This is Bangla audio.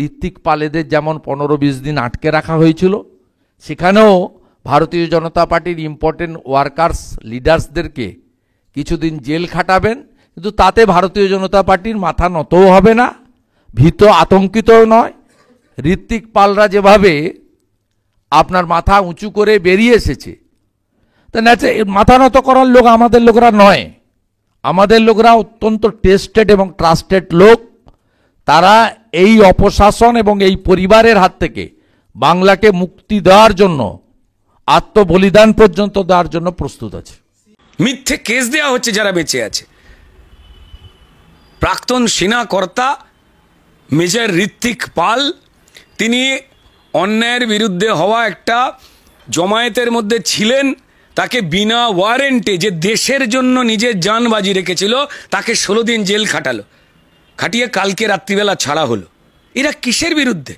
ঋত্বিক পালেদের যেমন 15-20 দিন আটকে রাখা হয়েছিল, সেখানেও ভারতীয় জনতা পার্টির ইম্পর্টেন্ট ওয়ার্কার্স লিডার্সদেরকে কিছুদিন জেল খাটাবেন, কিন্তু তাতে ভারতীয় জনতা পার্টির মাথা নতও হবে না, ভীত আতঙ্কিতও নয়। ঋত্বিক পালরা যেভাবে আপনার মাথা উঁচু করে বেরিয়ে এসেছে, তা মাথা নত করার লোক আমাদের লোকরা নয়। আমাদের লোকরা অত্যন্ত টেস্টেড এবং ট্রাস্টেড লোক। তারা এই অপশাসন এবং এই পরিবারের হাত থেকে বাংলাকে মুক্তি দেওয়ার জন্য আত্মবলিদান পর্যন্ত দেওয়ার জন্য প্রস্তুত আছে। মিথ্যে কেস দেওয়া হচ্ছে যারা বেঁচে আছে। প্রাক্তন সেনা কর্তা মেজর ঋত্বিক পাল, তিনি অন্যায়ের বিরুদ্ধে হওয়া একটা জমায়েতের মধ্যে ছিলেন, তাকে বিনা ওয়ারেন্টে, যে দেশের জন্য নিজের জান বাজি রেখেছিল, তাকে 16 দিন জেল খাটালো, খাটিয়ে কালকে রাত্রিবেলা ছাড়া হলো। এরা কিসের বিরুদ্ধে?